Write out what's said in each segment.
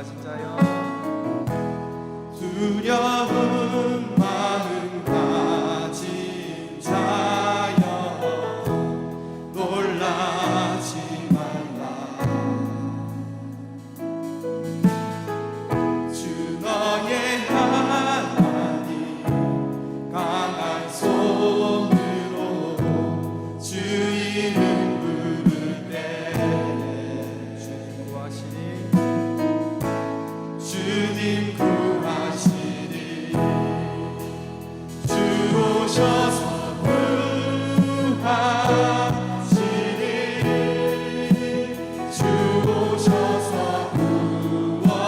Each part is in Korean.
가진 자여 두려운 마음 가진 자여 놀라지 말라. 주 너의 하나님 강한 손으로 주 이름 부를 때 주님 구하시니 주 오셔서 구하시니 주 오셔서 구원하시니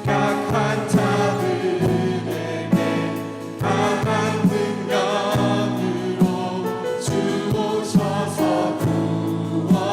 약한 자들에게 강한 능력으로 주 오셔서 구원하시니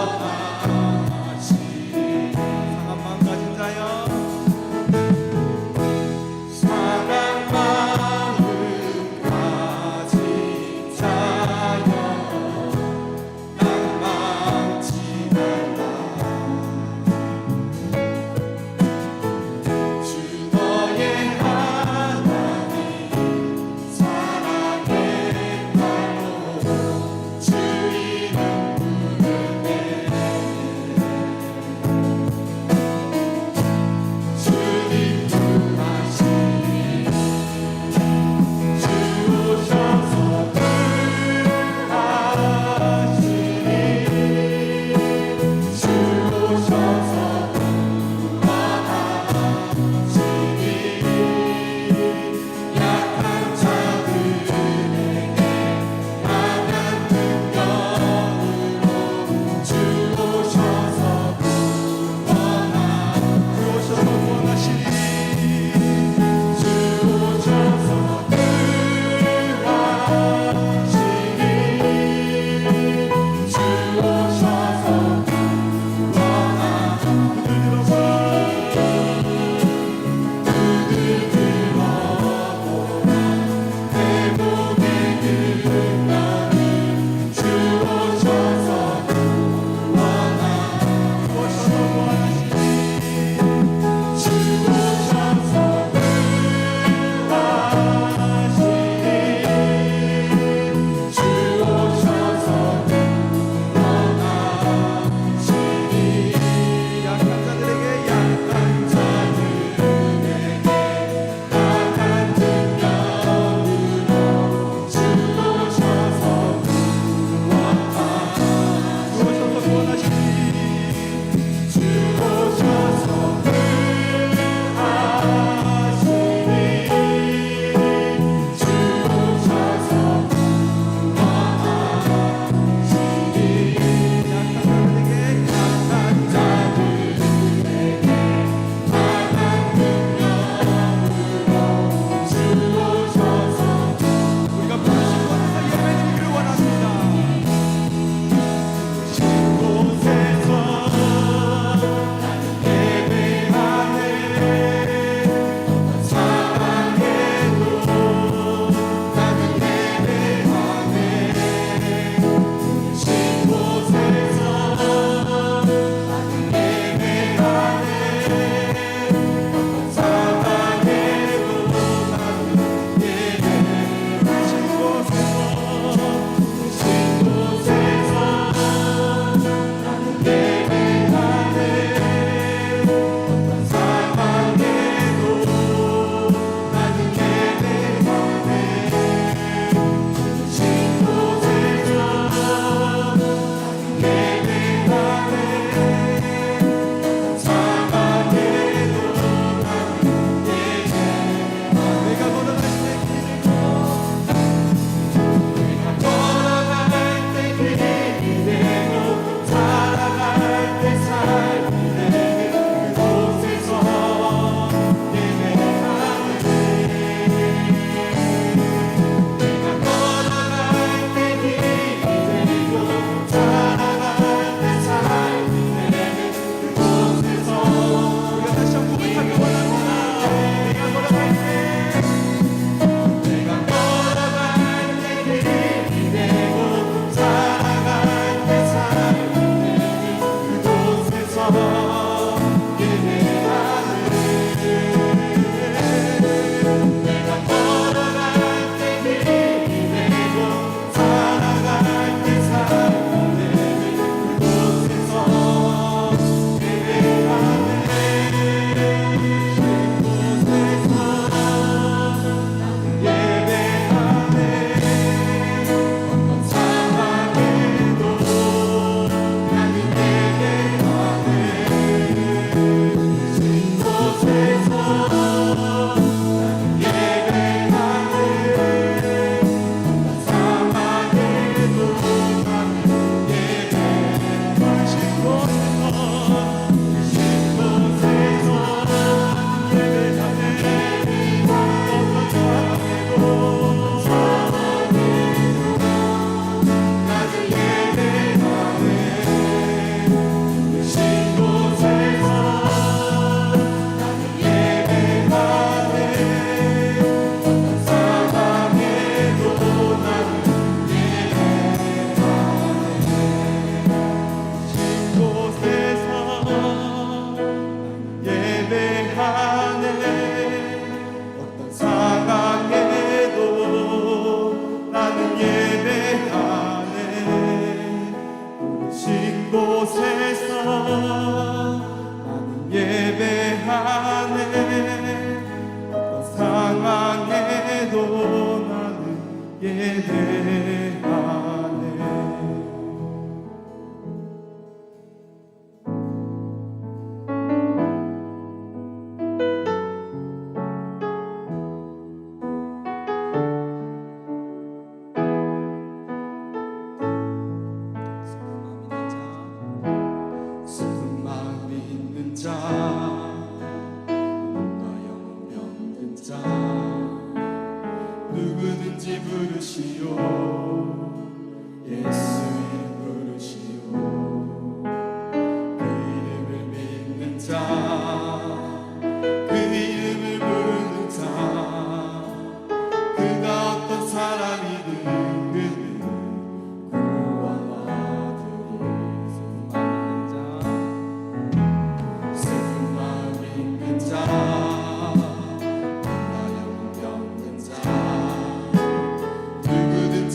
누구든지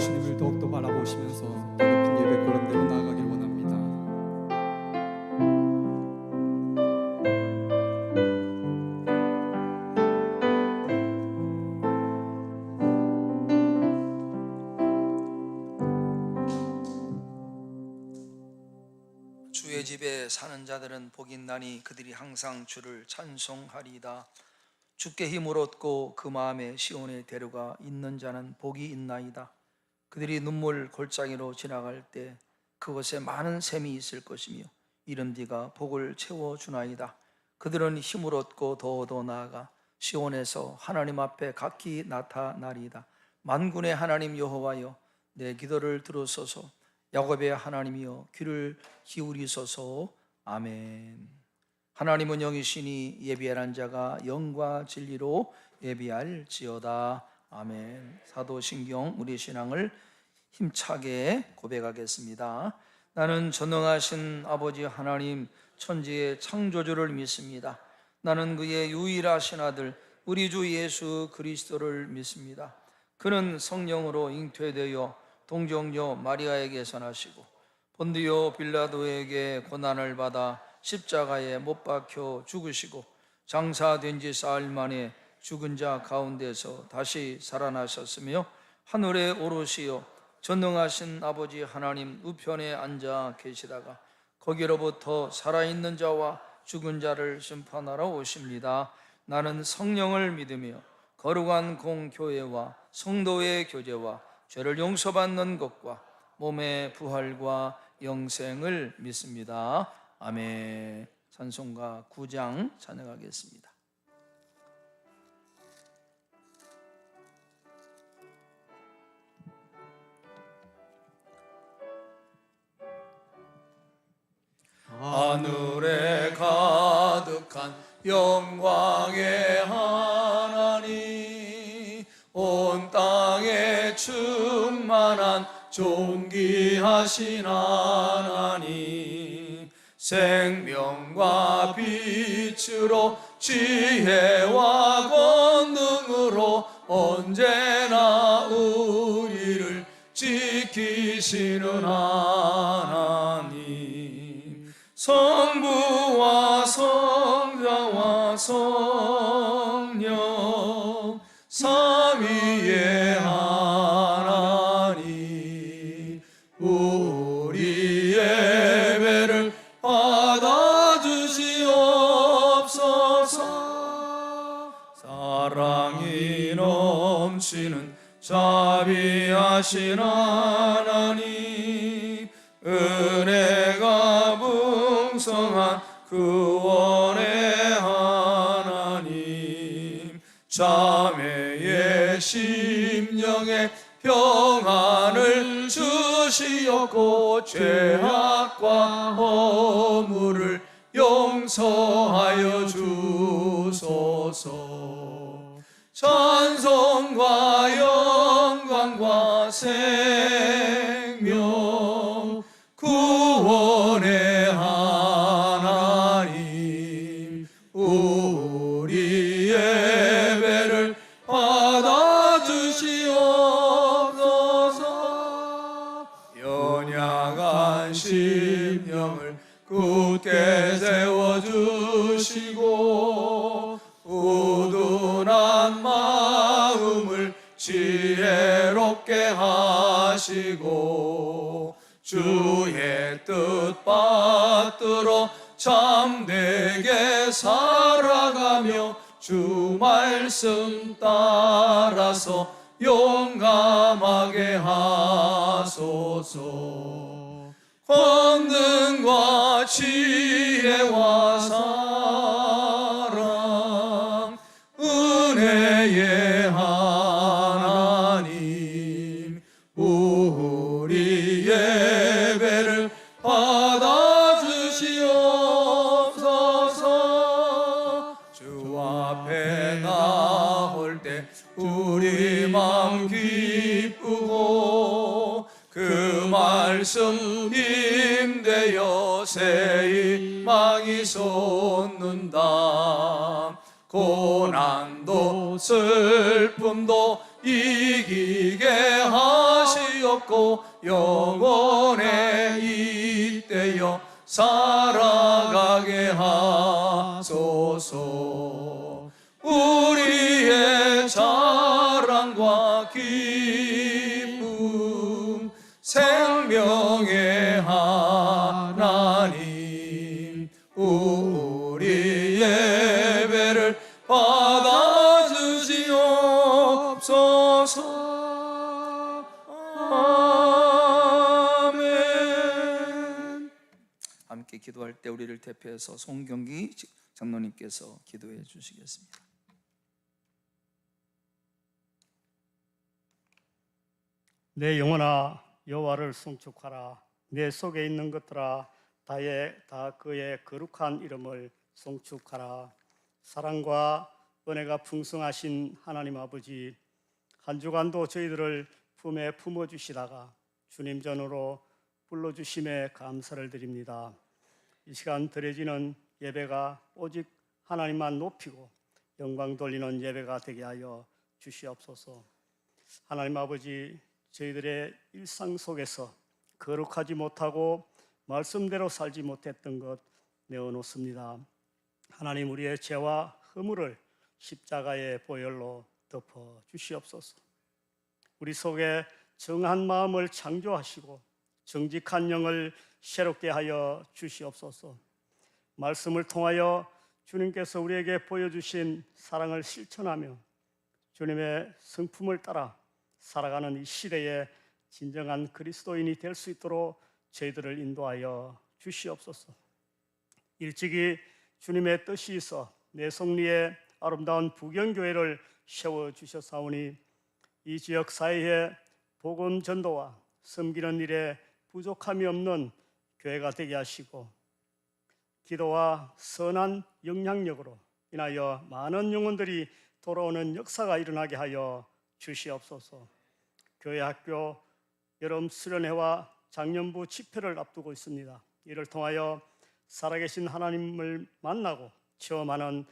주님을 더욱더 바라보시면서 더 높은 예배 고런대로 나아가길 원합니다. 주의 집에 사는 자들은 복이 있나니 그들이 항상 주를 찬송하리이다. 주께 힘을 얻고 그 마음에 시온의 대로가 있는 자는 복이 있나이다. 그들이 눈물 골짜기로 지나갈 때 그곳에 많은 샘이 있을 것이며 이른 비가 복을 채워주나이다. 그들은 힘을 얻고 더 나아가 시온에서 하나님 앞에 각기 나타나리이다. 만군의 하나님 여호와여, 내 기도를 들으소서. 야곱의 하나님이여, 귀를 기울이소서. 아멘. 하나님은 영이시니 예비하는 자가 영과 진리로 예비할지어다. 아멘. 사도신경 우리 신앙을 힘차게 고백하겠습니다. 나는 전능하신 아버지 하나님 천지의 창조주를 믿습니다. 나는 그의 유일하신 아들 우리 주 예수 그리스도를 믿습니다. 그는 성령으로 잉태되어 동정녀 마리아에게서 나시고 본디오 빌라도에게 고난을 받아 십자가에 못 박혀 죽으시고 장사된 지 사흘 만에 죽은 자 가운데서 다시 살아나셨으며 하늘에 오르시어 전능하신 아버지 하나님 우편에 앉아 계시다가 거기로부터 살아있는 자와 죽은 자를 심판하러 오십니다. 나는 성령을 믿으며 거룩한 공교회와 성도의 교제와 죄를 용서받는 것과 몸의 부활과 영생을 믿습니다. 아멘. 찬송가 9장 찬양하겠습니다. 하늘에 가득한 영광의 하나님, 온 땅에 충만한 존귀하신 하나님, 생명과 빛으로 지혜와 권능으로 언제나 우리를 지키시는 하나님, 성부와 성자와 성령 삼위의 하나님, 우리 예배를 받아주시옵소서. 사랑이 넘치는 자비하신 하나님, 은혜가 풍성한 구원의 하나님, 자매의 심령에 평안을 주시옵고 죄악과 허물을 용서하여 주소서. 찬송과 영광과 생명 구원의 하나님, 우리 예배를 받아주시옵소서. 연약한 심령을 굳게 세워주시고 우둔한 마음을 지혜롭게 하시고 주의 뜻 받들어 참되게 살아가며 주 말씀 따라서 용감하게 하소서. 권능과 지혜와 사랑 은혜의 하나님, 우리 예배를 받아주시옵소서. 주 앞에 나올 때 우리 마음 기쁘고 그 말씀 힘되어 새 희망이 솟는다. 고난도 슬픔도 이기게 하시 받고 영원에 이때여 살아가게 하소서. 우리의 자랑과 기쁨 생명의 하나님, 우리 예배를 받아주시옵소서. 아멘. 함께 기도할 때 우리를 대표해서 송경기 장로님께서 기도해 주시겠습니다. 내 영혼아 여호와를 송축하라. 내 속에 있는 것들아 다 그의 거룩한 이름을 송축하라. 사랑과 은혜가 풍성하신 하나님 아버지, 한 주간도 저희들을 품에 품어주시다가 주님 전으로 불러주심에 감사를 드립니다. 이 시간 드려지는 예배가 오직 하나님만 높이고 영광 돌리는 예배가 되게 하여 주시옵소서. 하나님 아버지, 저희들의 일상 속에서 거룩하지 못하고 말씀대로 살지 못했던 것 내어놓습니다. 하나님, 우리의 죄와 허물을 십자가의 보혈로 덮어 주시옵소서. 우리 속에 정한 마음을 창조하시고 정직한 영을 새롭게 하여 주시옵소서. 말씀을 통하여 주님께서 우리에게 보여주신 사랑을 실천하며 주님의 성품을 따라 살아가는 이 시대에 진정한 그리스도인이 될 수 있도록 저희들을 인도하여 주시옵소서. 일찍이 주님의 뜻이 있어 내송리에 아름다운 부경교회를 세워주셨사오니 이 지역 사회에 복음 전도와 섬기는 일에 부족함이 없는 교회가 되게 하시고 기도와 선한 영향력으로 인하여 많은 영혼들이 돌아오는 역사가 일어나게 하여 주시옵소서. 교회 학교 여름 수련회와 작년부 집회를 앞두고 있습니다. 이를 통하여 살아계신 하나님을 만나고 체험하는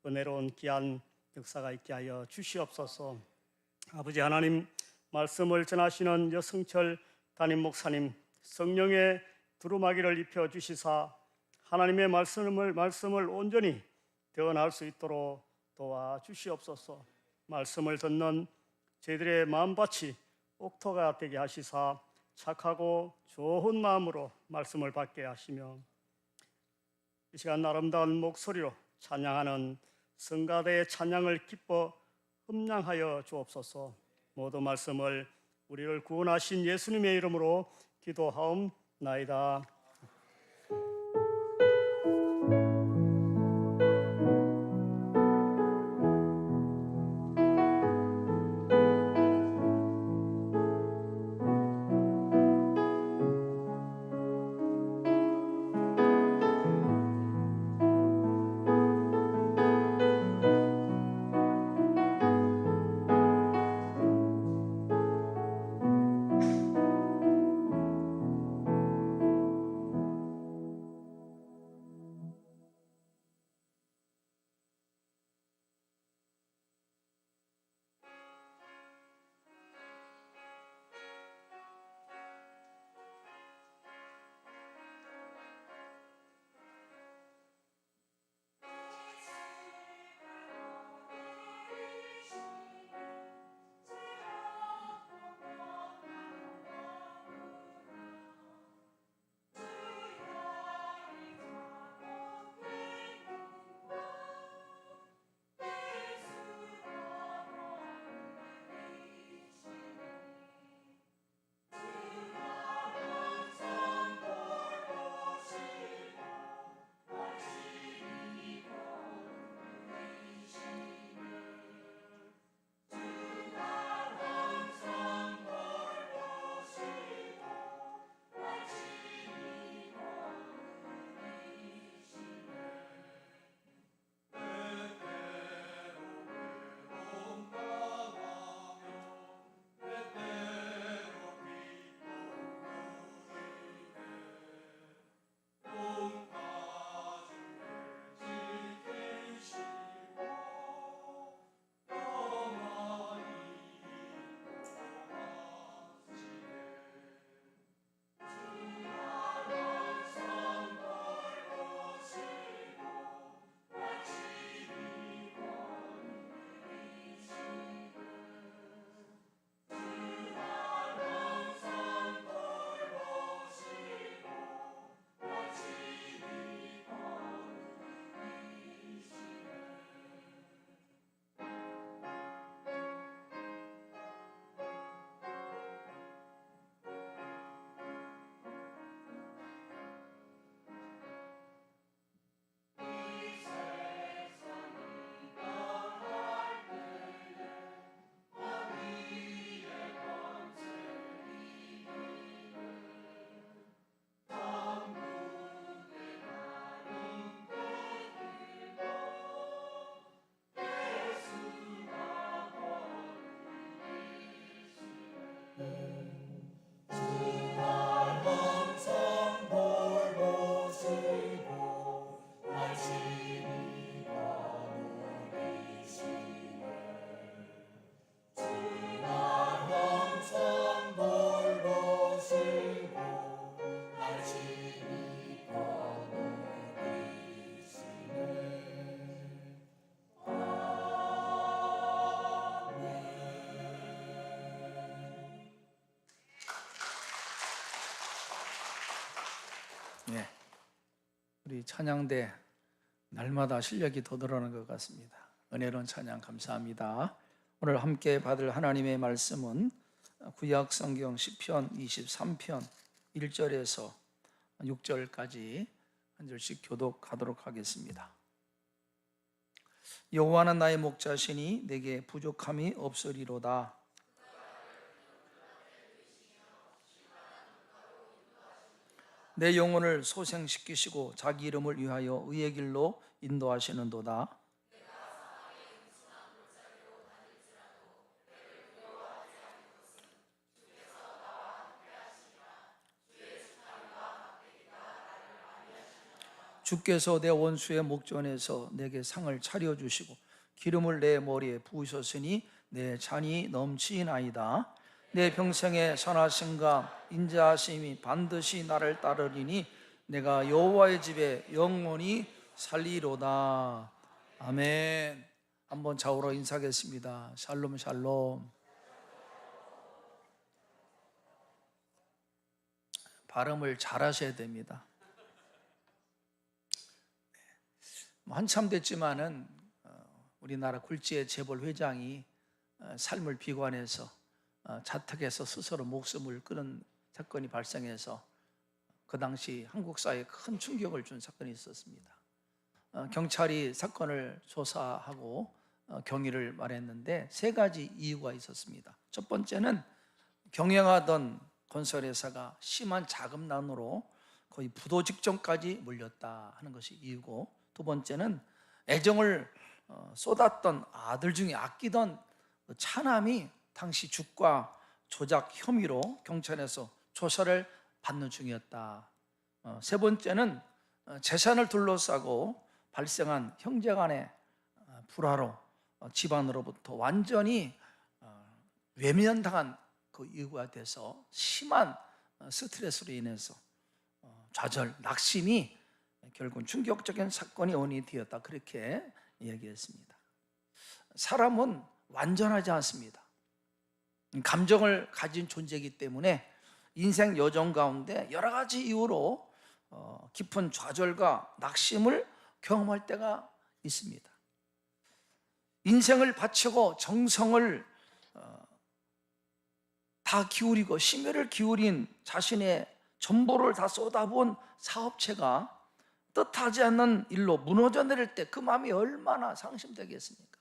은혜로운 귀한 역사가 있게 하여 주시옵소서. 아버지 하나님, 말씀을 전하시는 여승철 담임 목사님, 성령의 두루마기를 입혀 주시사 하나님의 말씀을 온전히 대언할 수 있도록 도와 주시옵소서. 말씀을 듣는 저희들의 마음밭이 옥토가 되게 하시사 착하고 좋은 마음으로 말씀을 받게 하시며 이 시간 아름다운 목소리로 찬양하는 성가대의 찬양을 기뻐 흠량하여 주옵소서. 모든 말씀을 우리를 구원하신 예수님의 이름으로 기도하옵나이다. 우리 찬양대 날마다 실력이 더 늘어나는 것 같습니다. 은혜로운 찬양 감사합니다. 오늘 함께 받을 하나님의 말씀은 구약 성경 시편 23편 1절에서 6절까지 한 절씩 교독하도록 하겠습니다. 여호와는 나의 목자시니 내게 부족함이 없으리로다. 내 영혼을 소생시키시고 자기 이름을 위하여 의의 길로 인도하시는도다. 주께서 내 원수의 목전에서 내게 상을 차려주시고 기름을 내 머리에 부으셨으니 내 잔이 넘치나이다. 내 평생의 선하심과 인자하심이 반드시 나를 따르리니 내가 여호와의 집에 영원히 살리로다. 아멘. 한번 좌우로 인사하겠습니다. 샬롬 샬롬. 발음을 잘 하셔야 됩니다. 한참 됐지만은 우리나라 굴지의 재벌 회장이 삶을 비관해서 자택에서 스스로 목숨을 끊은 사건이 발생해서 그 당시 한국 사회에 큰 충격을 준 사건이 있었습니다. 경찰이 사건을 조사하고 경위를 말했는데 세 가지 이유가 있었습니다. 첫 번째는 경영하던 건설회사가 심한 자금난으로 거의 부도 직전까지 몰렸다 하는 것이 이유고, 두 번째는 애정을 쏟았던 아들 중에 아끼던 차남이 당시 주가 조작 혐의로 경찰에서 조사를 받는 중이었다. 세 번째는 재산을 둘러싸고 발생한 형제간의 불화로 집안으로부터 완전히 외면당한 그 이유가 돼서 심한 스트레스로 인해서 좌절, 낙심이 결국은 충격적인 사건이 원인이 되었다, 그렇게 얘기했습니다. 사람은 완전하지 않습니다. 감정을 가진 존재이기 때문에 인생 여정 가운데 여러 가지 이유로 깊은 좌절과 낙심을 경험할 때가 있습니다. 인생을 바치고 정성을 다 기울이고 심혈을 기울인 자신의 전부를 다 쏟아부은 사업체가 뜻하지 않는 일로 무너져 내릴 때 그 마음이 얼마나 상심되겠습니까?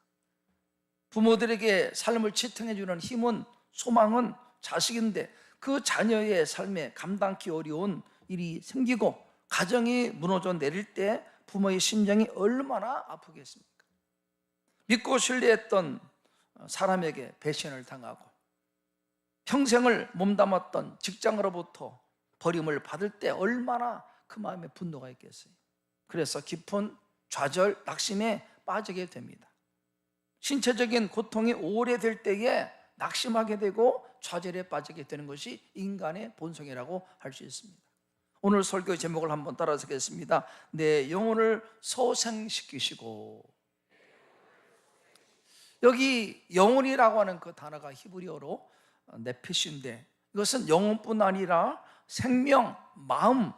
부모들에게 삶을 지탱해 주는 힘은, 소망은 자식인데 그 자녀의 삶에 감당하기 어려운 일이 생기고 가정이 무너져 내릴 때 부모의 심정이 얼마나 아프겠습니까? 믿고 신뢰했던 사람에게 배신을 당하고 평생을 몸담았던 직장으로부터 버림을 받을 때 얼마나 그 마음에 분노가 있겠어요. 그래서 깊은 좌절, 낙심에 빠지게 됩니다. 신체적인 고통이 오래될 때에 낙심하게 되고 좌절에 빠지게 되는 것이 인간의 본성이라고 할 수 있습니다. 오늘 설교의 제목을 한번 따라서 하겠습니다. 내 영혼을 소생시키시고. 여기 영혼이라고 하는 그 단어가 히브리어로 네피시인데, 이것은 영혼뿐 아니라 생명, 마음,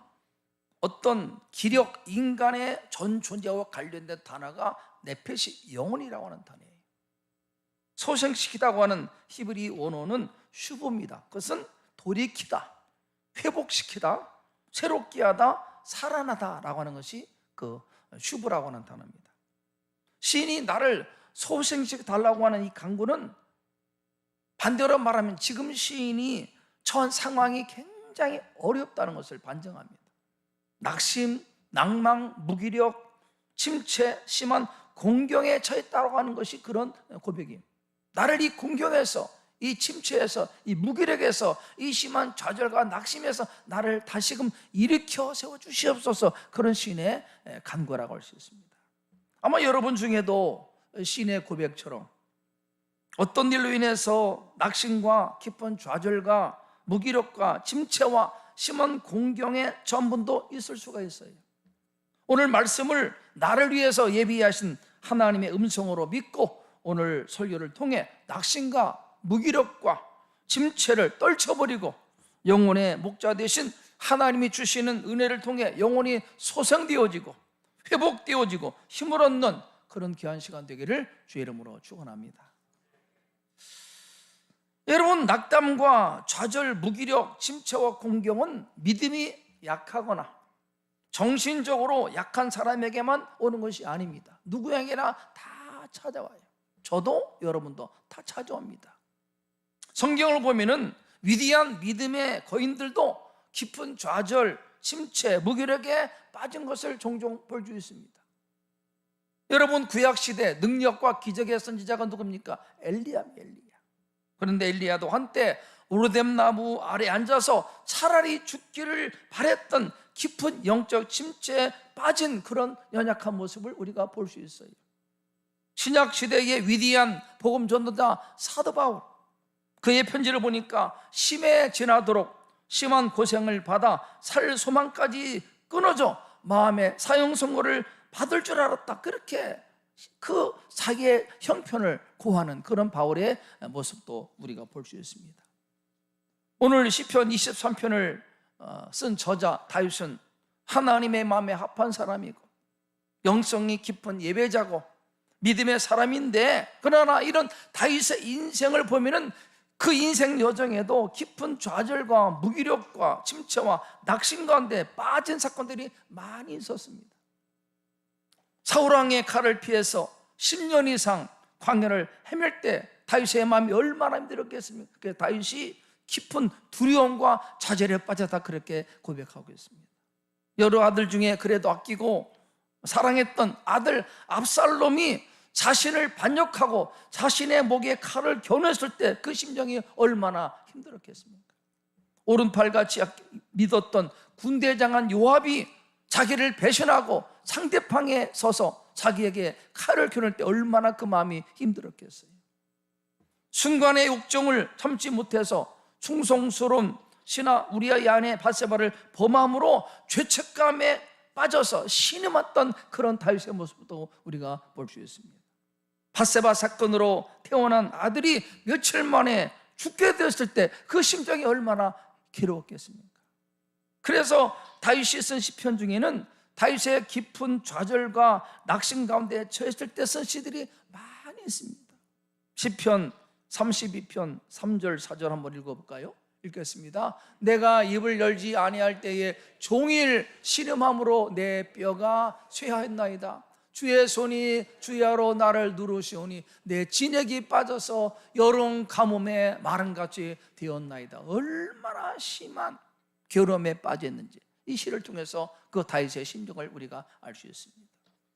어떤 기력, 인간의 전 존재와 관련된 단어가 네페시, 영혼이라고 하는 단어예요. 소생시키다고 하는 히브리 원어는 슈브입니다. 그것은 돌이키다, 회복시키다, 새롭게 하다, 살아나다라고 하는 것이 그 슈브라고 하는 단어입니다. 시인이 나를 소생시켜달라고 하는 이 간구는 반대로 말하면 지금 시인이 처한 상황이 굉장히 어렵다는 것을 반증합니다. 낙심, 낭망, 무기력, 침체, 심한 공경에 처했다고 하는 것이 그런 고백입니다. 나를 이 공경에서, 이 침체에서, 이 무기력에서, 이 심한 좌절과 낙심에서 나를 다시금 일으켜 세워주시옵소서, 그런 시인의 간구라고 할 수 있습니다. 아마 여러분 중에도 시인의 고백처럼 어떤 일로 인해서 낙심과 깊은 좌절과 무기력과 침체와 심한 공경에 처한 분도 있을 수가 있어요. 오늘 말씀을 나를 위해서 예비하신 하나님의 음성으로 믿고 오늘 설교를 통해 낙심과 무기력과 침체를 떨쳐버리고 영혼의 목자 되신 하나님이 주시는 은혜를 통해 영혼이 소생되어지고 회복되어지고 힘을 얻는 그런 귀한 시간 되기를 주의 이름으로 축원합니다. 여러분, 낙담과 좌절, 무기력, 침체와 공경은 믿음이 약하거나 정신적으로 약한 사람에게만 오는 것이 아닙니다. 누구에게나 다 찾아와요. 저도 여러분도 다 찾아옵니다. 성경을 보면은 위대한 믿음의 거인들도 깊은 좌절, 침체, 무기력에 빠진 것을 종종 볼 수 있습니다. 여러분, 구약시대 능력과 기적의 선지자가 누굽니까? 엘리야. 그런데 엘리야도 한때 오르뎀 나무 아래 앉아서 차라리 죽기를 바랬던 깊은 영적 침체에 빠진 그런 연약한 모습을 우리가 볼 수 있어요. 신약시대의 위대한 복음 전도자 사도 바울, 그의 편지를 보니까 심해 지나도록 심한 고생을 받아 살 소망까지 끊어져 마음의 사형 선고를 받을 줄 알았다, 그렇게 그 자기의 형편을 고하는 그런 바울의 모습도 우리가 볼 수 있습니다. 오늘 시편 23편을 쓴 저자 다윗은 하나님의 마음에 합한 사람이고 영성이 깊은 예배자고 믿음의 사람인데, 그러나 이런 다윗의 인생을 보면은 그 인생 여정에도 깊은 좌절과 무기력과 침체와 낙심 가운데 빠진 사건들이 많이 있었습니다. 사울왕의 칼을 피해서 10년 이상 광야를 헤맬 때 다윗의 마음이 얼마나 힘들었겠습니까? 그래서 다윗이 깊은 두려움과 좌절에 빠졌다, 그렇게 고백하고 있습니다. 여러 아들 중에 그래도 아끼고 사랑했던 아들 압살롬이 자신을 반역하고 자신의 목에 칼을 겨눴을 때 그 심정이 얼마나 힘들었겠습니까? 오른팔같이 믿었던 군대장한 요압이 자기를 배신하고 상대방에 서서 자기에게 칼을 겨눌 때 얼마나 그 마음이 힘들었겠어요. 순간의 욕정을 참지 못해서 충성스러운 신하 우리아의 아내 밧세바를 범함으로 죄책감에 빠져서 신음했던 그런 다윗의 모습도 우리가 볼 수 있습니다. 밧세바 사건으로 태어난 아들이 며칠 만에 죽게 되었을 때 그 심정이 얼마나 괴로웠겠습니까? 그래서 다윗이 쓴 시편 중에는 다윗의 깊은 좌절과 낙심 가운데 처했을 때 쓴 시들이 많이 있습니다. 시편 32편 3절 4절 한번 읽어볼까요? 읽겠습니다. 내가 입을 열지 아니할 때에 종일 신음함으로 내 뼈가 쇠하였나이다. 주의 손이 주야로 나를 누르시오니 내 진액이 빠져서 여름 가뭄에 마른같이 되었나이다. 얼마나 심한 괴로움에 빠졌는지 이 시를 통해서 그 다윗의 심정을 우리가 알 수 있습니다.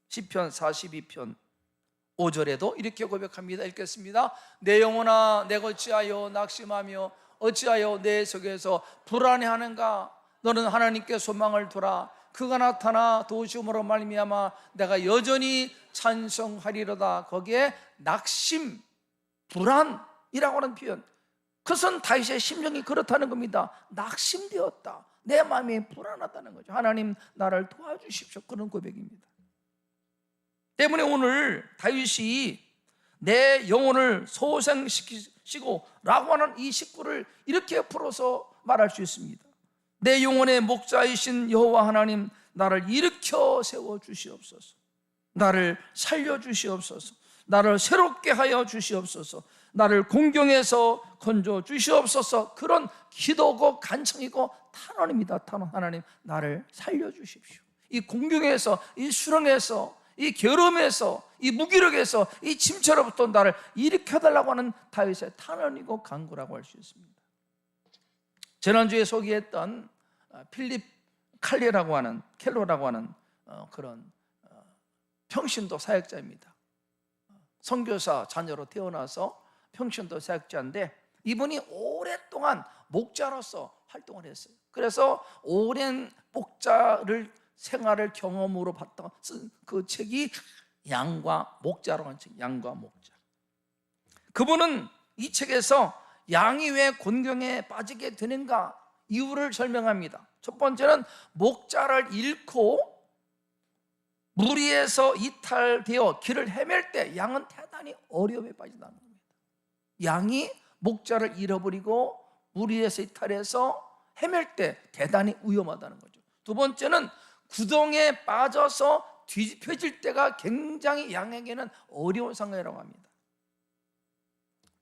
시편 42편 5절에도 이렇게 고백합니다. 읽겠습니다. 내 영혼아 내가 어찌하여 낙심하며 어찌하여 내 속에서 불안해하는가? 너는 하나님께 소망을 두라. 그가 나타나 도우심으로 말미암아 내가 여전히 찬송하리로다. 거기에 낙심, 불안이라고 하는 표현, 그것은 다윗의 심정이 그렇다는 겁니다. 낙심되었다, 내 마음이 불안하다는 거죠. 하나님 나를 도와주십시오, 그런 고백입니다. 때문에 오늘 다윗이 내 영혼을 소생시키시고 라고 하는 이 식구를 이렇게 풀어서 말할 수 있습니다. 내 영혼의 목자이신 여호와 하나님, 나를 일으켜 세워 주시옵소서. 나를 살려 주시옵소서. 나를 새롭게 하여 주시옵소서. 나를 공경에서 건져 주시옵소서. 그런 기도고 간청이고 탄원입니다. 탄원. 하나님 나를 살려 주십시오. 이 공경에서, 이 수렁에서, 이 괴로움에서, 이 무기력에서, 이 침체로부터 나를 일으켜달라고 하는 다윗의 탄원이고 간구라고 할 수 있습니다. 지난주에 소개했던 필립 켈로라고 하는 그런 평신도 사역자입니다. 선교사 자녀로 태어나서 평신도 사역자인데 이분이 오랫동안 목자로서 활동을 했어요. 그래서 오랜 목자를 생활을 경험으로 봤던 쓴 그 책이 양과 목자라고 하는 책, 양과 목자. 그분은 이 책에서 양이 왜 곤경에 빠지게 되는가 이유를 설명합니다. 첫 번째는 목자를 잃고 무리에서 이탈되어 길을 헤맬 때 양은 대단히 어려움에 빠진다는 겁니다. 양이 목자를 잃어버리고 무리에서 이탈해서 헤맬 때 대단히 위험하다는 거죠. 두 번째는 구덩이에 빠져서 뒤집혀질 때가 굉장히 양에게는 어려운 상황이라고 합니다.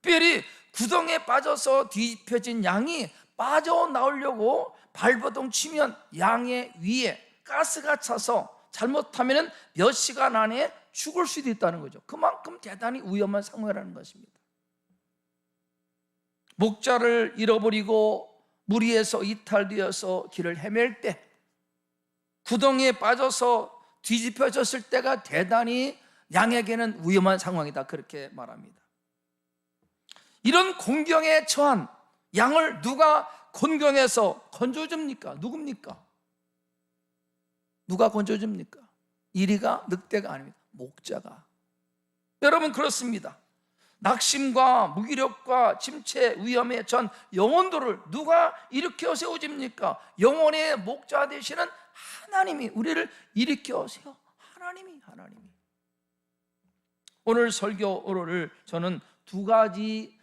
특별히 구덩이에 빠져서 뒤집혀진 양이 빠져나오려고 발버둥 치면 양의 위에 가스가 차서 잘못하면 몇 시간 안에 죽을 수도 있다는 거죠. 그만큼 대단히 위험한 상황이라는 것입니다. 목자를 잃어버리고 무리에서 이탈되어서 길을 헤맬 때, 구덩이에 빠져서 뒤집혀졌을 때가 대단히 양에게는 위험한 상황이다, 그렇게 말합니다. 이런 공경에 처한 양을 누가 곤경에서 건져줍니까? 누굽니까? 누가 건져줍니까? 이리가 늑대가 아닙니다. 목자가. 여러분, 그렇습니다. 낙심과 무기력과 침체 위험에 전 영혼들을 누가 일으켜 세워줍니까? 영혼의 목자 되시는 하나님이 우리를 일으켜 세워. 하나님이. 오늘 설교를 저는 두 가지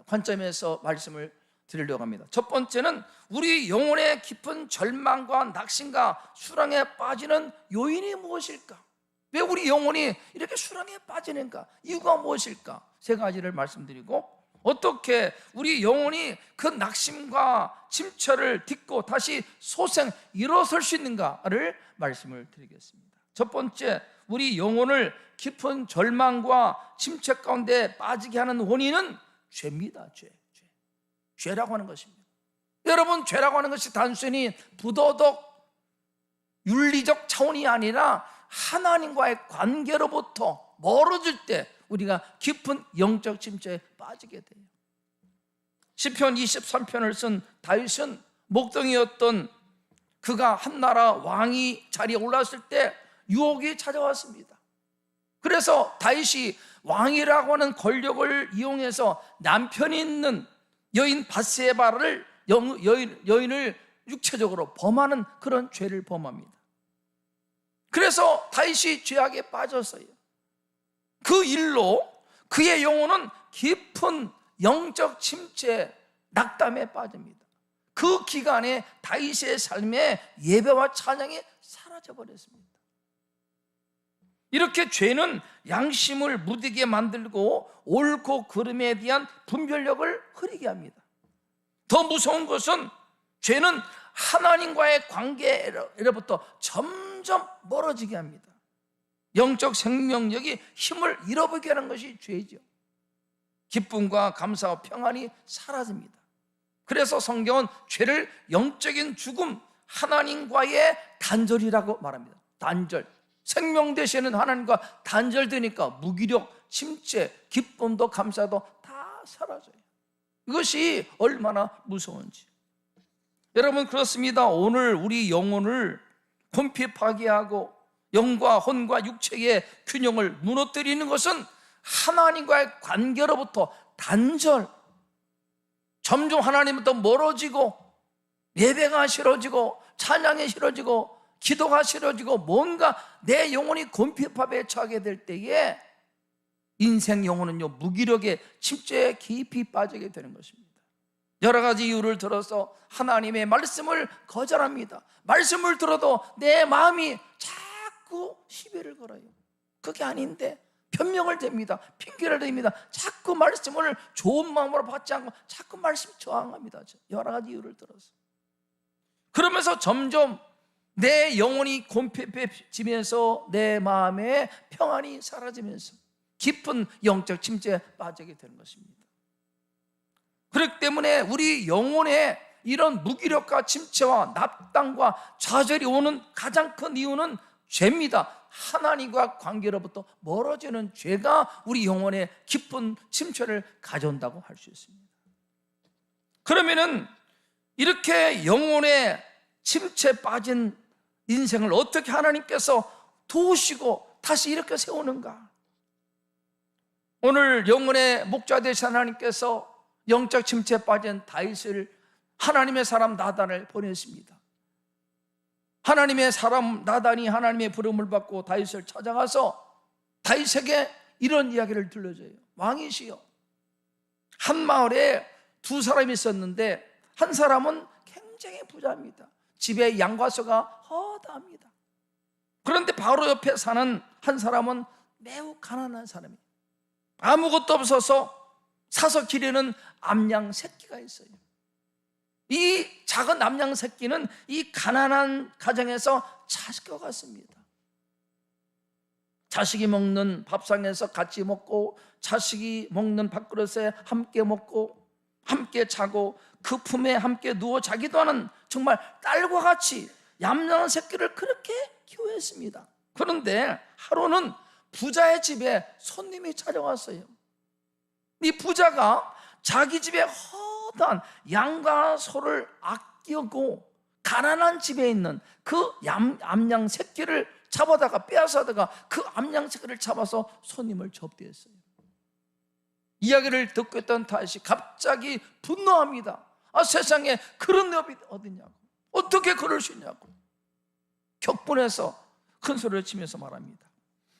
관점에서 말씀을 드리려고 합니다. 첫 번째는 우리 영혼의 깊은 절망과 낙심과 수렁에 빠지는 요인이 무엇일까? 왜 우리 영혼이 이렇게 수렁에 빠지는가? 이유가 무엇일까? 세 가지를 말씀드리고, 어떻게 우리 영혼이 그 낙심과 침체를 딛고 다시 소생 일어설 수 있는가를 말씀을 드리겠습니다. 첫 번째, 우리 영혼을 깊은 절망과 침체 가운데 빠지게 하는 원인은 죄입니다. 죄라고 하는 것입니다. 여러분, 죄라고 하는 것이 단순히 부도덕 윤리적 차원이 아니라 하나님과의 관계로부터 멀어질 때 우리가 깊은 영적 침체에 빠지게 돼요. 시편 23편을 쓴 다윗은 목동이었던 그가 한 나라 왕이 자리에 올랐을 때 유혹이 찾아왔습니다. 그래서 다윗이 왕이라고 하는 권력을 이용해서 남편이 있는 여인 밧세바를 여인을 육체적으로 범하는 그런 죄를 범합니다. 그래서 다윗이 죄악에 빠졌어요. 그 일로 그의 영혼은 깊은 영적 침체, 낙담에 빠집니다. 그 기간에 다윗의 삶에 예배와 찬양이 사라져버렸습니다. 이렇게 죄는 양심을 무디게 만들고 옳고 그름에 대한 분별력을 흐리게 합니다. 더 무서운 것은 죄는 하나님과의 관계로부터 점점 멀어지게 합니다. 영적 생명력이 힘을 잃어버리게 하는 것이 죄죠. 기쁨과 감사와 평안이 사라집니다. 그래서 성경은 죄를 영적인 죽음, 하나님과의 단절이라고 말합니다. 단절. 생명 되시는 하나님과 단절되니까 무기력, 침체, 기쁨도 감사도 다 사라져요. 이것이 얼마나 무서운지. 여러분, 그렇습니다. 오늘 우리 영혼을 궁핍하게 하고 영과 혼과 육체의 균형을 무너뜨리는 것은 하나님과의 관계로부터 단절, 점점 하나님부터 멀어지고 예배가 싫어지고 찬양이 싫어지고 기도가 싫어지고 뭔가 내 영혼이 궁핍함에 처하게 될 때에 인생 영혼은요, 무기력의 침체에 깊이 빠지게 되는 것입니다. 여러 가지 이유를 들어서 하나님의 말씀을 거절합니다. 말씀을 들어도 내 마음이 자꾸 시비를 걸어요. 그게 아닌데 변명을 댑니다. 핑계를 댑니다. 자꾸 말씀을 좋은 마음으로 받지 않고 자꾸 말씀 저항합니다. 여러 가지 이유를 들어서. 그러면서 점점 내 영혼이 곰핍해지면서 내 마음의 평안이 사라지면서 깊은 영적 침체에 빠지게 되는 것입니다. 그렇기 때문에 우리 영혼에 이런 무기력과 침체와 납당과 좌절이 오는 가장 큰 이유는 죄입니다. 하나님과 관계로부터 멀어지는 죄가 우리 영혼에 깊은 침체를 가져온다고 할 수 있습니다. 그러면은 이렇게 영혼에 침체에 빠진 인생을 어떻게 하나님께서 도우시고 다시 이렇게 세우는가? 오늘 영혼의 목자 되신 하나님께서 영적 침체에 빠진 다윗을 하나님의 사람 나단을 보냈습니다. 하나님의 사람 나단이 하나님의 부름을 받고 다윗을 찾아가서 다윗에게 이런 이야기를 들려줘요. 왕이시여, 한 마을에 두 사람이 있었는데 한 사람은 굉장히 부자입니다. 집에 양과소가 허다합니다. 그런데 바로 옆에 사는 한 사람은 매우 가난한 사람이에요. 아무것도 없어서 사서 기르는 암양 새끼가 있어요. 이 작은 암양 새끼는 이 가난한 가정에서 자식과 같습니다. 자식이 먹는 밥상에서 같이 먹고, 자식이 먹는 밥그릇에 함께 먹고, 함께 자고, 그 품에 함께 누워 자기도 하는 정말 딸과 같이 얌전한 새끼를 그렇게 키워했습니다. 그런데 하루는 부자의 집에 손님이 찾아왔어요. 이 부자가 자기 집에 허다한 양과 소를 아끼고 가난한 집에 있는 그 암양 새끼를 잡아다가 빼앗아다가 그 암양 새끼를 잡아서 손님을 접대했어요. 이야기를 듣고 있던 다윗이 갑자기 분노합니다. 세상에 그런 놈이 어디냐고, 어떻게 그럴 수 있냐고 격분해서 큰 소리를 치면서 말합니다.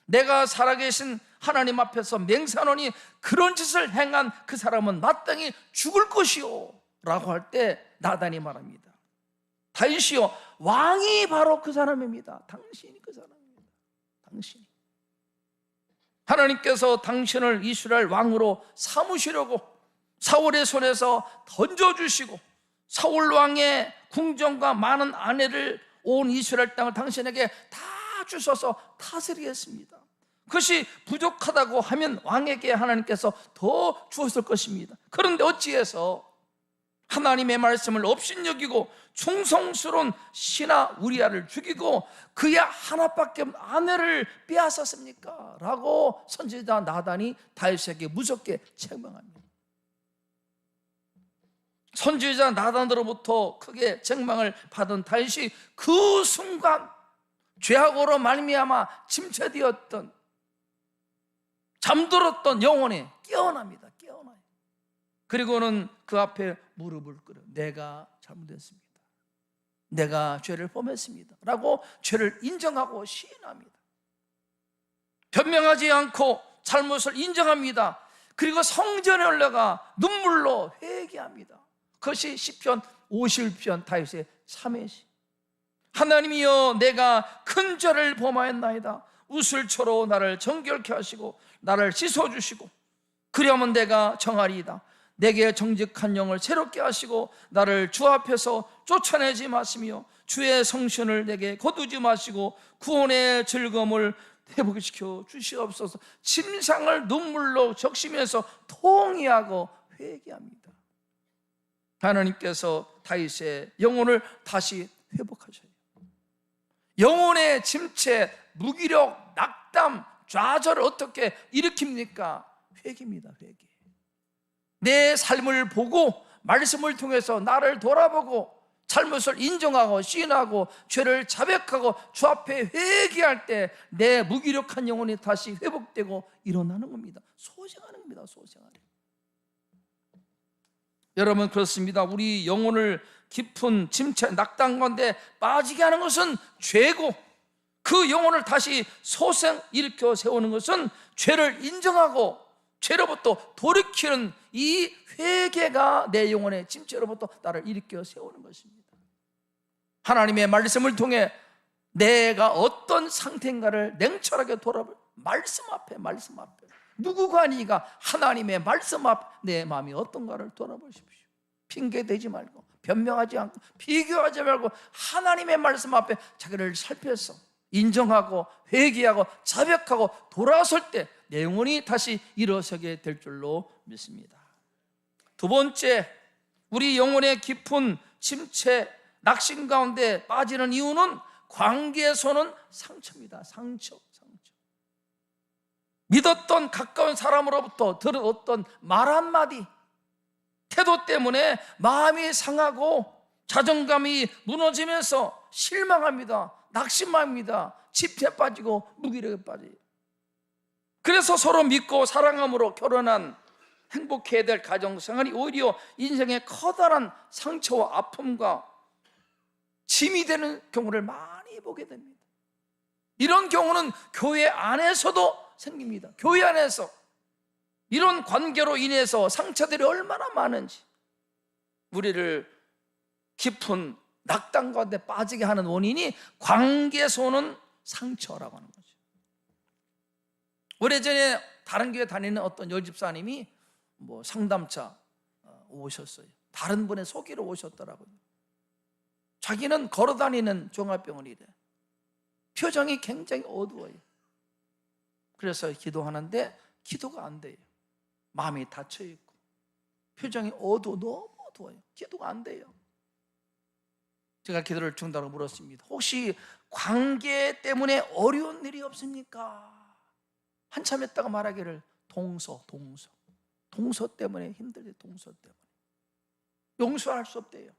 내가 살아계신 하나님 앞에서 맹세하노니 그런 짓을 행한 그 사람은 마땅히 죽을 것이요 라고 할 때 나단이 말합니다. 다윗이요, 왕이 바로 그 사람입니다. 당신이 그 사람입니다. 당신이. 하나님께서 당신을 이스라엘 왕으로 삼으시려고 사울의 손에서 던져주시고, 사울 왕의 궁정과 많은 아내를 온 이스라엘 땅을 당신에게 다 주셔서 다스리겠습니다. 그것이 부족하다고 하면 왕에게 하나님께서 더 주었을 것입니다. 그런데 어찌해서 하나님의 말씀을 업신여기고 충성스러운 신하 우리아를 죽이고 그의 하나밖에 없는 아내를 빼앗았습니까? 라고 선지자 나단이 다윗에게 무섭게 책망합니다. 선지자 나단으로부터 크게 책망을 받은 다윗이 그 순간 죄악으로 말미암아 침체되었던, 잠들었던 영혼이 깨어납니다. 깨어나요. 그리고는 그 앞에 무릎을 꿇어 내가 잘못했습니다, 내가 죄를 범했습니다 라고 죄를 인정하고 시인합니다. 변명하지 않고 잘못을 인정합니다. 그리고 성전에 올라가 눈물로 회개합니다. 그것이 시편 51편 다윗의 3회시. 하나님이여, 내가 큰 죄를 범하였나이다. 우슬초로 나를 정결케 하시고 나를 씻어주시고 그리하면 내가 정하리이다. 내게 정직한 영을 새롭게 하시고 나를 주 앞에서 쫓아내지 마시며 주의 성신을 내게 거두지 마시고 구원의 즐거움을 회복시켜 주시옵소서. 침상을 눈물로 적시면서 통회하고 회개합니다. 하나님께서 다윗의 영혼을 다시 회복하셔요. 영혼의 침체, 무기력, 낙담, 좌절을 어떻게 일으킵니까? 회개입니다. 회개. 내 삶을 보고 말씀을 통해서 나를 돌아보고 잘못을 인정하고 시인하고 죄를 자백하고 주 앞에 회개할 때 내 무기력한 영혼이 다시 회복되고 일어나는 겁니다. 소생하는 겁니다. 소생하는. 여러분, 그렇습니다. 우리 영혼을 깊은 침체, 낙담 가운데 빠지게 하는 것은 죄고, 그 영혼을 다시 소생 일으켜 세우는 것은 죄를 인정하고 죄로부터 돌이키는 이 회개가 내 영혼의 침체로부터 나를 일으켜 세우는 것입니다. 하나님의 말씀을 통해 내가 어떤 상태인가를 냉철하게 돌아볼, 말씀 앞에 누구가 아니가 하나님의 말씀 앞 내 마음이 어떤가를 돌아보십시오. 핑계대지 말고 변명하지 않고 비교하지 말고 하나님의 말씀 앞에 자기를 살펴서 인정하고 회개하고 자백하고 돌아설 때 내 영혼이 다시 일어서게 될 줄로 믿습니다. 두 번째, 우리 영혼의 깊은 침체, 낙심 가운데 빠지는 이유는 관계에서는 상처입니다. 상처. 믿었던 가까운 사람으로부터 들은 어떤 말 한마디, 태도 때문에 마음이 상하고 자존감이 무너지면서 실망합니다. 낙심합니다. 집에 빠지고 무기력에 빠져요. 그래서 서로 믿고 사랑함으로 결혼한 행복해야 될 가정생활이 오히려 인생의 커다란 상처와 아픔과 짐이 되는 경우를 많이 보게 됩니다. 이런 경우는 교회 안에서도 생깁니다. 교회 안에서 이런 관계로 인해서 상처들이 얼마나 많은지 우리를 깊은 낙담 가운데 빠지게 하는 원인이 관계에서 오는 상처라고 하는 거죠. 오래전에 다른 교회 다니는 어떤 열집사님이 상담차 오셨어요. 다른 분의 소개로 오셨더라고요. 자기는 걸어다니는 종합병원이래. 표정이 굉장히 어두워요. 그래서 기도하는데 기도가 안 돼요. 마음이 닫혀있고 표정이 너무 어두워요. 기도가 안 돼요. 제가 기도를 중단으로 물었습니다. 혹시 관계 때문에 어려운 일이 없습니까? 한참 했다가 말하기를 동서 때문에 힘들대. 동서 때문에 용서할 수 없대요.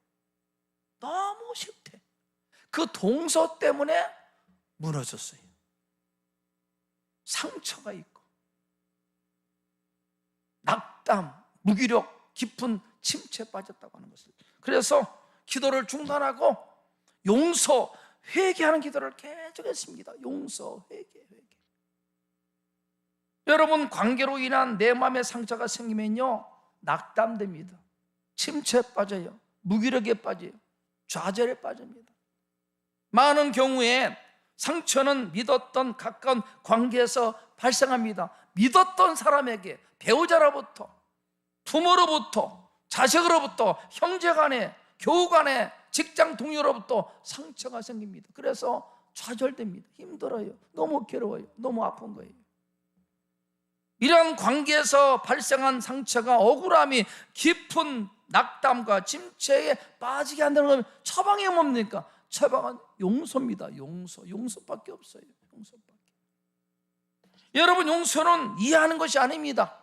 너무 싫대. 그 동서 때문에 무너졌어요. 상처가 있고 낙담, 무기력, 깊은 침체에 빠졌다고 하는 것을. 그래서 기도를 중단하고 용서, 회개하는 기도를 계속했습니다. 용서, 회개. 여러분, 관계로 인한 내 마음의 상처가 생기면요, 낙담됩니다. 침체에 빠져요. 무기력에 빠져요. 좌절에 빠집니다. 많은 경우에 상처는 믿었던 가까운 관계에서 발생합니다. 믿었던 사람에게, 배우자로부터, 부모로부터, 자식으로부터, 형제간에, 교우간에, 직장 동료로부터 상처가 생깁니다. 그래서 좌절됩니다. 힘들어요. 너무 괴로워요. 너무 아픈 거예요. 이런 관계에서 발생한 상처가 억울함이 깊은 낙담과 침체에 빠지게 한다는 건 처방이 뭡니까? 처방은 용서입니다. 용서밖에 없어요. 용서밖에. 여러분, 용서는 이해하는 것이 아닙니다.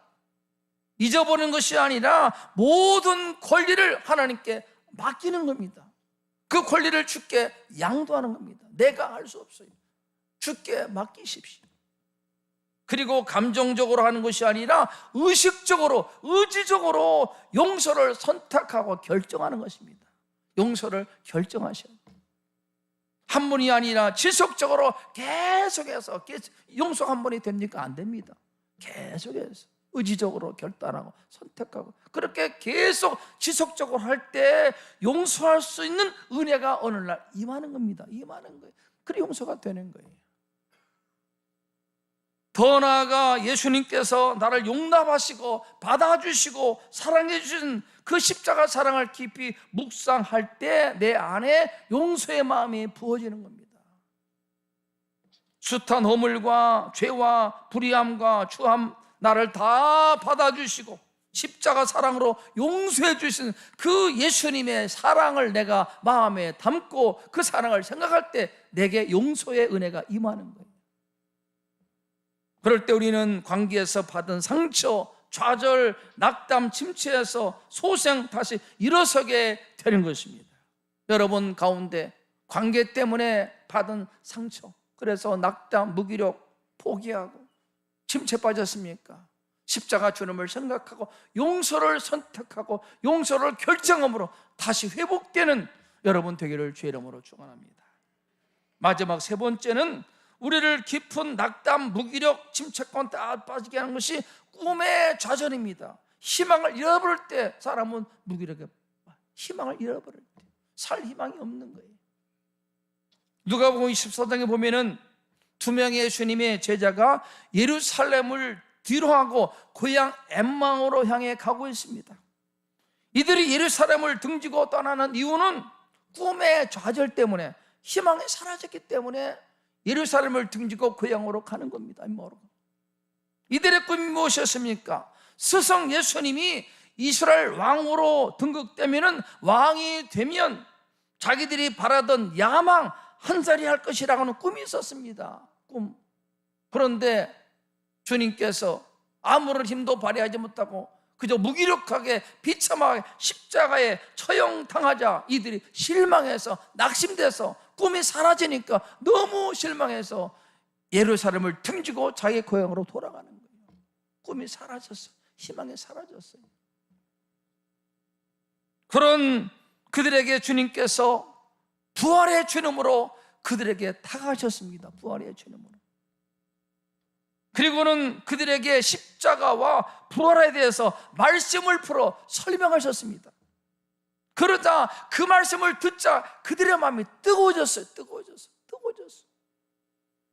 잊어버리는 것이 아니라 모든 권리를 하나님께 맡기는 겁니다. 그 권리를 주께 양도하는 겁니다. 내가 할 수 없어요. 주께 맡기십시오. 그리고 감정적으로 하는 것이 아니라 의식적으로, 의지적으로 용서를 선택하고 결정하는 것입니다. 용서를 결정하셔야 돼요. 한 번이 아니라 지속적으로 계속해서, 용서 한 번이 됩니까? 안 됩니다. 계속해서 의지적으로 결단하고 선택하고, 그렇게 계속 지속적으로 할 때 용서할 수 있는 은혜가 어느 날 임하는 겁니다. 임하는 거예요. 그래 용서가 되는 거예요. 더 나아가 예수님께서 나를 용납하시고 받아주시고 사랑해 주신 그 십자가 사랑을 깊이 묵상할 때 내 안에 용서의 마음이 부어지는 겁니다. 숱한 허물과 죄와 불의함과 추함, 나를 다 받아주시고 십자가 사랑으로 용서해 주신 그 예수님의 사랑을 내가 마음에 담고 그 사랑을 생각할 때 내게 용서의 은혜가 임하는 거예요. 그럴 때 우리는 관계에서 받은 상처, 좌절, 낙담, 침체에서 소생 다시 일어서게 되는 것입니다. 여러분 가운데 관계 때문에 받은 상처, 그래서 낙담, 무기력, 포기하고 침체 빠졌습니까? 십자가 주님을 생각하고 용서를 선택하고 용서를 결정함으로 다시 회복되는 여러분 되기를 주의 이름으로 축원합니다. 마지막 세 번째는 우리를 깊은 낙담, 무기력, 침체권 다 빠지게 하는 것이 꿈의 좌절입니다. 희망을 잃어버릴 때 사람은 무기력에 희망을 잃어버릴 때 살 희망이 없는 거예요. 누가복음 24장에 보면은 두 명의 예수님의 제자가 예루살렘을 뒤로하고 고향 엠마오로 향해 가고 있습니다. 이들이 예루살렘을 등지고 떠나는 이유는 꿈의 좌절 때문에, 희망이 사라졌기 때문에 예루살렘을 등지고 고향으로 가는 겁니다. 이들의 꿈이 무엇이었습니까? 스승 예수님이 이스라엘 왕으로 등극되면, 왕이 되면 자기들이 바라던 야망 한 살이 할 것이라고 하는 꿈이 있었습니다. 꿈. 그런데 주님께서 아무런 힘도 발휘하지 못하고 그저 무기력하게 비참하게 십자가에 처형당하자 이들이 실망해서 낙심돼서 꿈이 사라지니까 너무 실망해서 예루살렘을 등지고 자기 고향으로 돌아가는 거예요. 꿈이 사라졌어요. 희망이 사라졌어요. 그런 그들에게 주님께서 부활의 주님으로 그들에게 다가가셨습니다. 부활의 주님으로. 그리고는 그들에게 십자가와 부활에 대해서 말씀을 풀어 설명하셨습니다. 그러자 그 말씀을 듣자 그들의 마음이 뜨거워졌어요.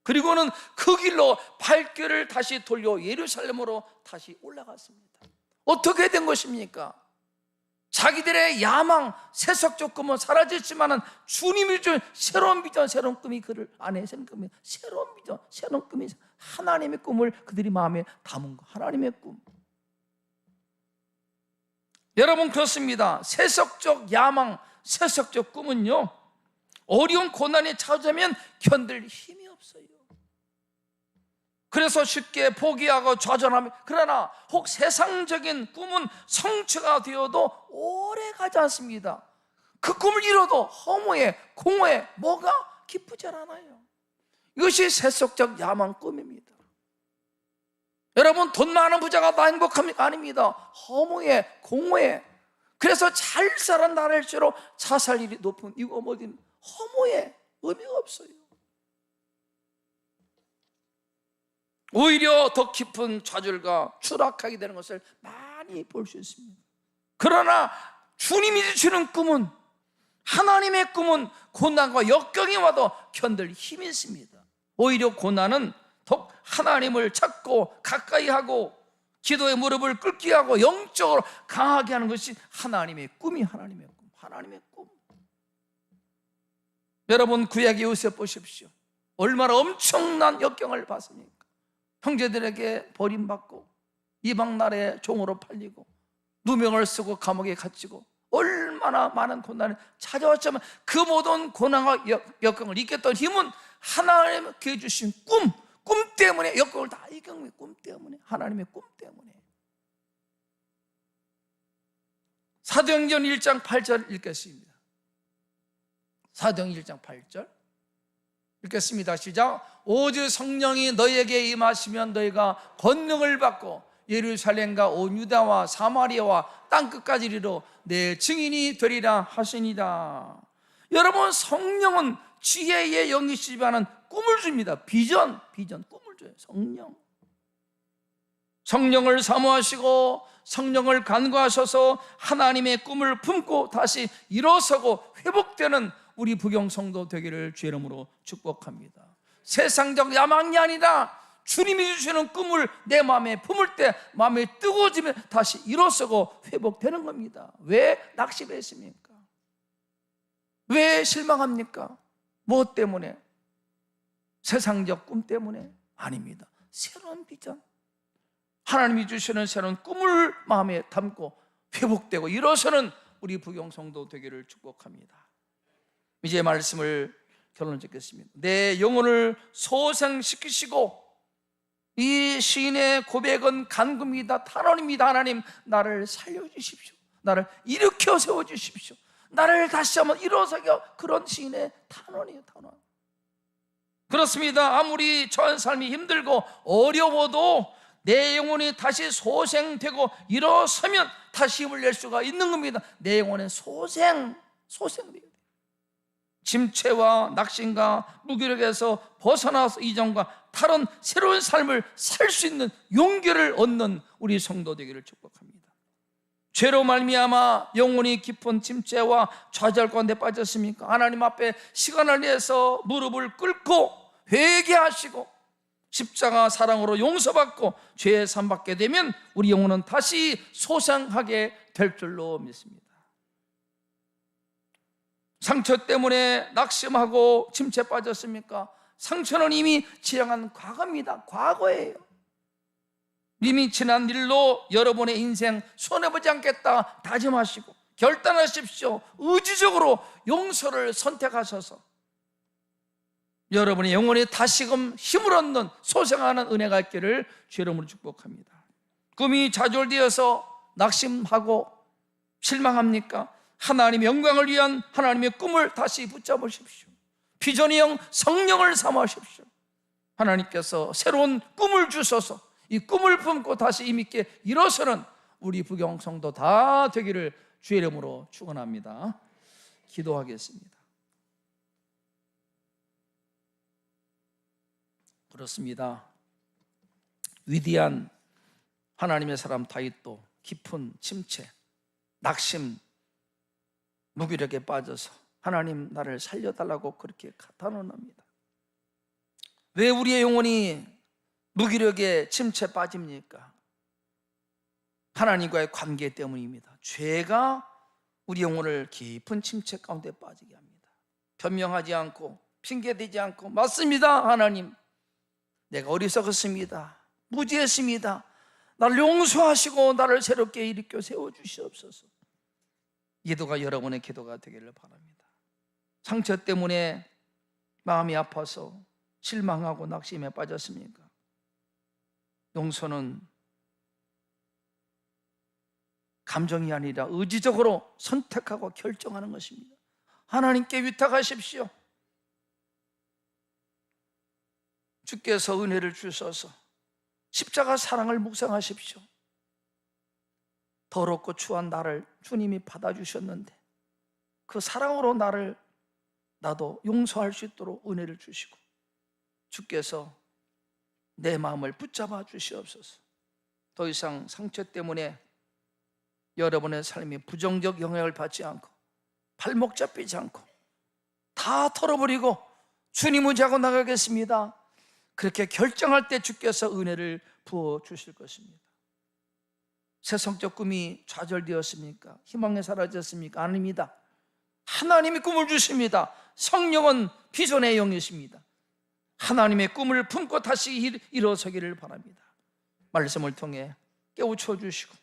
그리고는 그 길로 발길을 다시 돌려 예루살렘으로 다시 올라갔습니다. 어떻게 된 것입니까? 자기들의 야망, 세속적 꿈은 사라졌지만 주님이 준 새로운 비전, 새로운 꿈이 그들 안에 생깁니다. 새로운 비전, 새로운 꿈이, 하나님의 꿈을 그들이 마음에 담은 거, 하나님의 꿈. 여러분, 그렇습니다. 세속적 야망, 세속적 꿈은요, 어려운 고난이 찾아오면 견딜 힘이 없어요. 그래서 쉽게 포기하고 좌절합니다. 그러나 혹 세상적인 꿈은 성취가 되어도 오래 가지 않습니다. 그 꿈을 이뤄도 허무해, 공허해, 뭐가 기쁘지 않아요. 이것이 세속적 야망 꿈입니다. 여러분, 돈 많은 부자가 다 행복합니까? 아닙니다. 허무해, 공허해. 그래서 잘 살은 나랄수록 자살률이 높은 이유가 뭐든 허무해, 의미가 없어요. 오히려 더 깊은 좌절과 추락하게 되는 것을 많이 볼 수 있습니다. 그러나 주님이 주시는 꿈은, 하나님의 꿈은 고난과 역경이 와도 견딜 힘이 있습니다. 오히려 고난은 더욱 하나님을 찾고 가까이 하고 기도의 무릎을 꿇게 하고 영적으로 강하게 하는 것이 하나님의 꿈이, 하나님의 꿈, 하나님의 꿈. 여러분, 구약의 요셉 보십시오. 얼마나 엄청난 역경을 받습니까? 형제들에게 버림받고 이방 나라의 종으로 팔리고 누명을 쓰고 감옥에 갇히고 얼마나 많은 고난을 찾아왔지만 그 모든 고난과 역경을 이겼던 힘은 하나님께 주신 꿈 때문에, 역경을 다 이긴 꿈 때문에, 하나님의 꿈 때문에. 사도행전 1장 8절 읽겠습니다. 사도행전 1장 8절 읽겠습니다. 시작. 오직 성령이 너희에게 임하시면 너희가 권능을 받고 예루살렘과 온 유다와 사마리아와 땅끝까지 이르러 내 증인이 되리라 하시니라. 여러분, 성령은 지혜의 영이시지만은 꿈을 줍니다. 비전, 꿈을 줘요. 성령을 사모하시고 성령을 간구하셔서 하나님의 꿈을 품고 다시 일어서고 회복되는 우리 부경 성도 되기를 주의 이름으로 축복합니다. 세상적 야망이 아니라 주님이 주시는 꿈을 내 마음에 품을 때 마음이 뜨거워지면 다시 일어서고 회복되는 겁니다. 왜 낙심했습니까? 왜 실망합니까? 무엇 때문에? 세상적 꿈 때문에? 아닙니다. 새로운 비전, 하나님이 주시는 새로운 꿈을 마음에 담고 회복되고 일어서는 우리 부경 성도 되기를 축복합니다. 이제 말씀을 결론 짓겠습니다. 내 영혼을 소생시키시고, 이 시인의 고백은 간구입니다. 탄원입니다. 하나님, 나를 살려주십시오. 나를 일으켜 세워주십시오. 나를 다시 한번 일어서게. 그런 시인의 탄원이에요. 탄원. 그렇습니다. 아무리 저 삶이 힘들고 어려워도 내 영혼이 다시 소생되고 일어서면 다시 힘을 낼 수가 있는 겁니다. 내 영혼은 소생돼야 돼요. 짐체와 낙심과 무기력에서 벗어나서 이전과 다른 새로운 삶을 살 수 있는 용기를 얻는 우리 성도 되기를 축복합니다. 죄로 말미암아 영혼이 깊은 짐체와 좌절 가운데 빠졌습니까? 하나님 앞에 시간을 내서 무릎을 꿇고 회개하시고 십자가 사랑으로 용서받고 죄의 산 받게 되면 우리 영혼은 다시 소생하게 될 줄로 믿습니다. 상처 때문에 낙심하고 침체에 빠졌습니까? 상처는 이미 지나간 과거입니다. 과거예요. 이미 지난 일로 여러분의 인생 손해보지 않겠다 다짐하시고 결단하십시오. 의지적으로 용서를 선택하셔서 여러분의 영혼이 다시금 힘을 얻는 소생하는 은혜가 있기를 주의 이름으로 축복합니다. 꿈이 좌절되어서 낙심하고 실망합니까? 하나님의 영광을 위한 하나님의 꿈을 다시 붙잡으십시오. 비전의 영 성령을 삼으십시오. 하나님께서 새로운 꿈을 주셔서 이 꿈을 품고 다시 힘있게 일어서는 우리 부경 성도 다 되기를 주의 이름으로 축원합니다. 기도하겠습니다. 그렇습니다. 위대한 하나님의 사람 다윗도 깊은 침체, 낙심, 무기력에 빠져서 하나님 나를 살려달라고 그렇게 단언합니다. 왜 우리의 영혼이 무기력에 침체에 빠집니까? 하나님과의 관계 때문입니다. 죄가 우리 영혼을 깊은 침체 가운데 빠지게 합니다. 변명하지 않고 핑계대지 않고 맞습니다. 하나님, 내가 어리석었습니다. 무지했습니다. 나를 용서하시고 나를 새롭게 일으켜 세워주시옵소서. 기도가 여러분의 기도가 되기를 바랍니다. 상처 때문에 마음이 아파서 실망하고 낙심에 빠졌습니까? 용서는 감정이 아니라 의지적으로 선택하고 결정하는 것입니다. 하나님께 위탁하십시오. 주께서 은혜를 주셔서 십자가 사랑을 묵상하십시오. 더럽고 추한 나를 주님이 받아주셨는데 그 사랑으로 나도 용서할 수 있도록 은혜를 주시고 주께서 내 마음을 붙잡아 주시옵소서. 더 이상 상처 때문에 여러분의 삶이 부정적 영향을 받지 않고 발목 잡히지 않고 다 털어버리고 주님 의지하고 나가겠습니다. 그렇게 결정할 때 주께서 은혜를 부어주실 것입니다. 세상적 꿈이 좌절되었습니까? 희망이 사라졌습니까? 아닙니다. 하나님이 꿈을 주십니다. 성령은 비전의 영이십니다. 하나님의 꿈을 품고 다시 일어서기를 바랍니다. 말씀을 통해 깨우쳐 주시고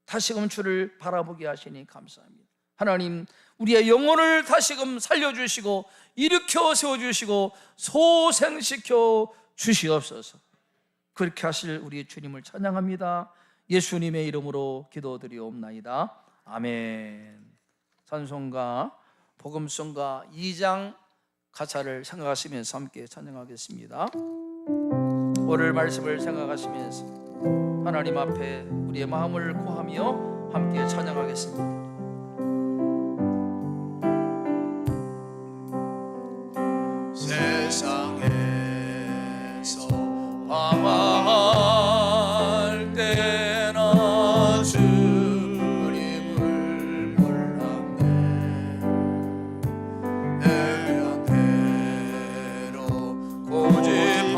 다시금 주를 바라보게 하시니 감사합니다. 하나님, 우리의 영혼을 다시금 살려주시고 일으켜 세워주시고 소생시켜 주시옵소서. 그렇게 하실 우리 주님을 찬양합니다. 예수님의 이름으로 기도드리옵나이다. 아멘. 찬송가 복음성가 2장 가사를 생각하시면서 함께 찬양하겠습니다. 오늘 말씀을 생각하시면서 하나님 앞에 우리의 마음을 고하며 함께 찬양하겠습니다. 세상에서 방황할 때나 주님을 몰랐네. 애연대로 고집하며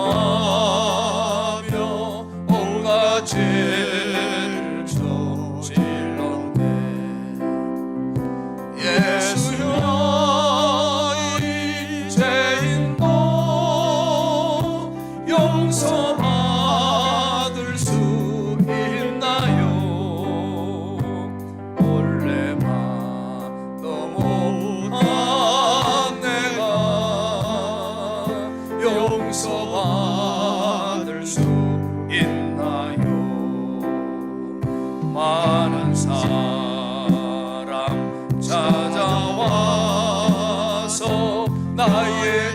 온갖 죄를 저질렀네. 예수여 용서받을 수 있나요? 원래만 너무한 내가 용서받을 수 있나요? 많은 사람 찾아와서 나의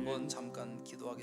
한번 잠깐 기도하겠습니다.